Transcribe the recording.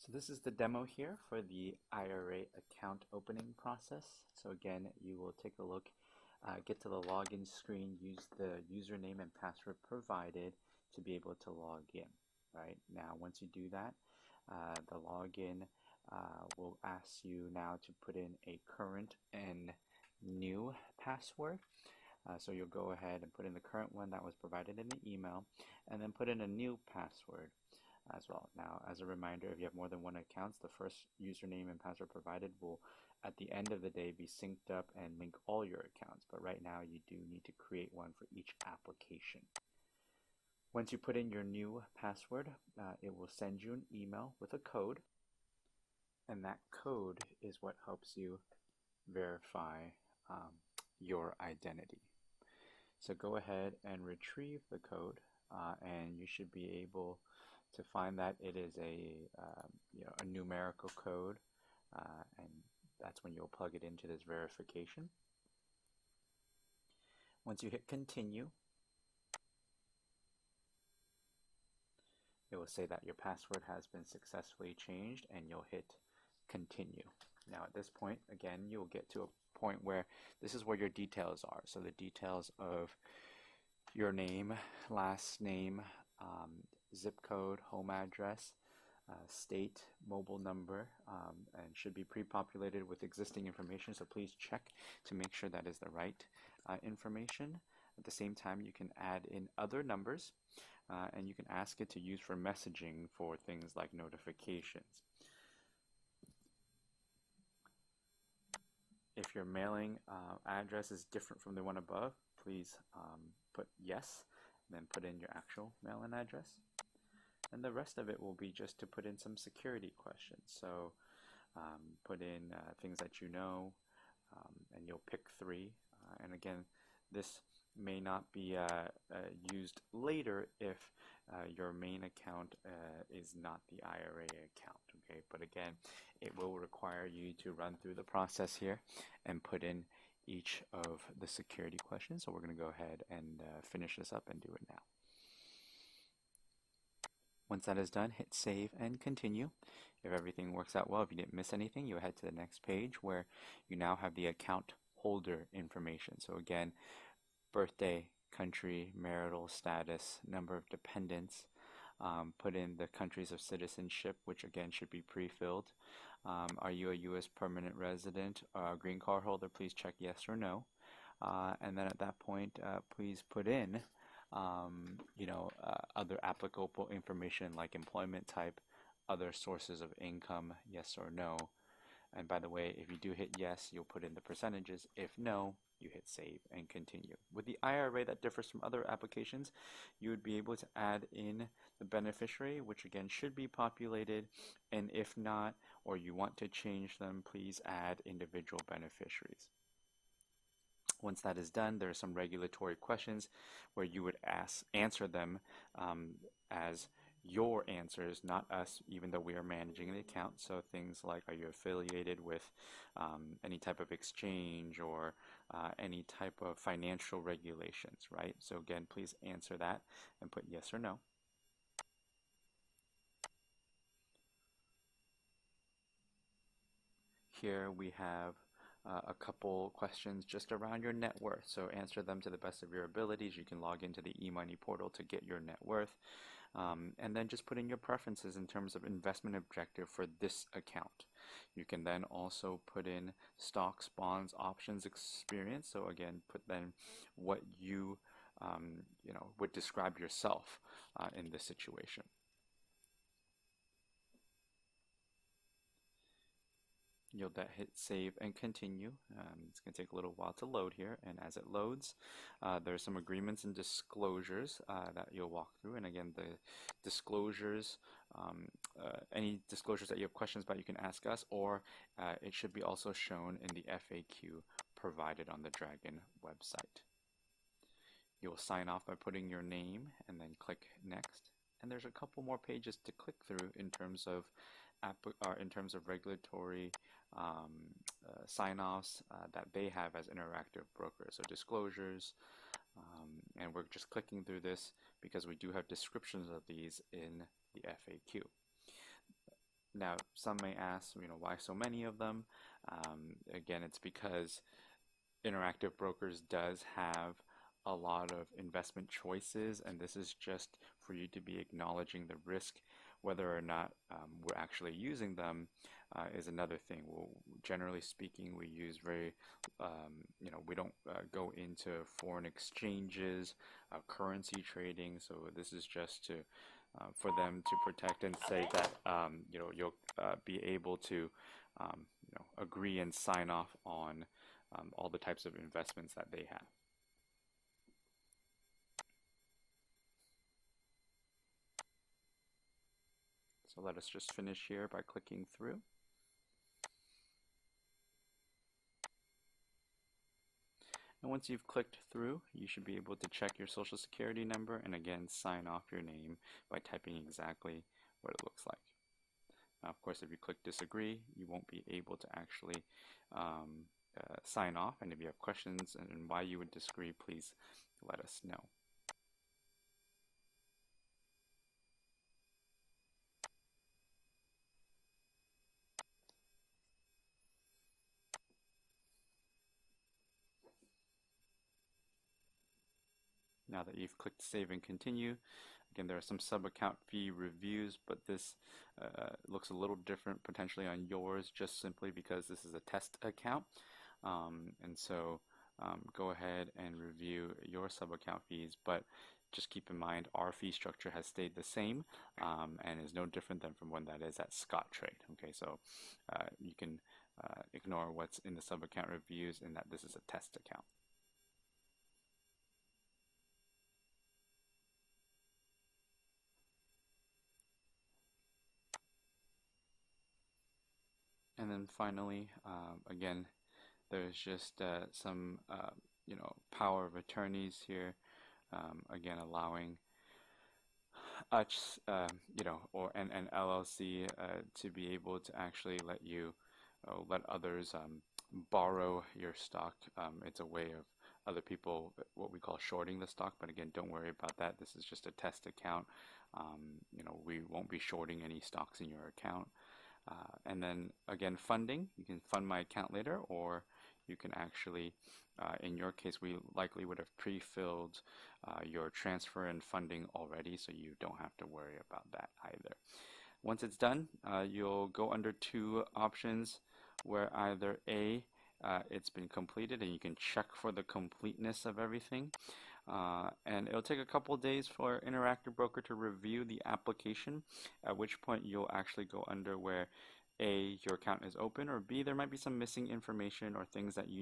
So this is the demo here for the IRA account opening process. So again, you will take a look, get to the login screen, use the username and password provided to be able to log in. Right now, once you do that, the login will ask you now to put in a current and new password. So you'll go ahead and put in the current one that was provided in the email, and then put in a new password as well. Now, as a reminder, if you have more than one account, the first username and password provided will, at the end of the day, be synced up and link all your accounts. But right now, you do need to create one for each application. Once you put in your new password, it will send you an email with a code, and that code is what helps you verify your identity. So go ahead and retrieve the code, and you should be able to find that it is a numerical code, and that's when you'll plug it into this verification. Once you hit continue, it will say that your password has been successfully changed, and you'll hit continue. Now at this point, again, you'll get to a point where this is where your details are. So the details of your name, last name, zip code, home address, state, mobile number, and should be pre-populated with existing information. So please check to make sure that is the right information. At the same time, you can add in other numbers, and you can ask it to use for messaging for things like notifications. If your mailing address is different from the one above, please put yes, then put in your actual mail-in address. And the rest of it will be just to put in some security questions. So put in things that you know, and you'll pick 3. And again, this may not be used later if your main account is not the IRA account, okay? But again, it will require you to run through the process here and put in each of the security questions. So we're going to go ahead and finish this up and do it now. Once that is done, hit save and continue. If everything works out well, if you didn't miss anything, you'll head to the next page where you now have the account holder information. So again, birthday, country, marital status, number of dependents, put in the countries of citizenship, which again should be pre-filled. Are you a U.S. permanent resident or green card holder? Please check yes or no. And then at that point, please put in other applicable information like employment type, other sources of income, yes or no. And by the way, if you do hit yes, you'll put in the percentages. If no, you hit save and continue. With the IRA, that differs from other applications. You would be able to add in the beneficiary, which again should be populated. And if not, or you want to change them, please add individual beneficiaries. Once that is done, there are some regulatory questions where you would answer them as your answers, not us, even though we are managing the account. So things like, are you affiliated with any type of exchange or any type of financial regulations, right? So again, please answer that and put yes or no. Here we have a couple questions just around your net worth. So answer them to the best of your abilities. You can log into the eMoney portal to get your net worth. And then just put in your preferences in terms of investment objective for this account. You can then also put in stocks, bonds, options experience. So again, put then what you would describe yourself in this situation. You'll hit save and continue. It's going to take a little while to load here, and as it loads, there are some agreements and disclosures that you'll walk through. And again, the disclosures, any disclosures that you have questions about, you can ask us, or it should be also shown in the FAQ provided on the Dragon website. You'll sign off by putting your name and then click next. And there's a couple more pages to click through in terms of regulatory sign-offs that they have as interactive brokers. So disclosures, and we're just clicking through this because we do have descriptions of these in the FAQ. Now, some may ask, why so many of them? Again, it's because Interactive Brokers does have a lot of investment choices, and this is just for you to be acknowledging the risk. Whether or not we're actually using them is another thing. Well, generally speaking, we use we don't go into foreign exchanges, currency trading. So this is just to for them to protect and say that you'll be able to agree and sign off on all the types of investments that they have. So let us just finish here by clicking through. And once you've clicked through, you should be able to check your social security number and again sign off your name by typing exactly what it looks like. Now, of course, if you click disagree, you won't be able to actually sign off. And if you have questions and why you would disagree, please let us know. Now that you've clicked save and continue, again, there are some sub-account fee reviews, but this looks a little different potentially on yours just simply because this is a test account. And so go ahead and review your sub-account fees, but just keep in mind our fee structure has stayed the same and is no different than from one that is at Scottrade. Okay, so you can ignore what's in the sub-account reviews in that this is a test account. And then finally, again, there's just some power of attorneys here, again allowing us, or an LLC to be able to actually let others borrow your stock. It's a way of other people, what we call shorting the stock, but again, don't worry about that. This is just a test account. We won't be shorting any stocks in your account. And then again, funding, you can fund my account later, or you can actually, in your case, we likely would have pre-filled your transfer and funding already, so you don't have to worry about that either. Once it's done, you'll go under two options where either A, it's been completed and you can check for the completeness of everything. And it'll take a couple days for Interactive Broker to review the application, at which point you'll actually go under where A, your account is open, or B, there might be some missing information or things that you need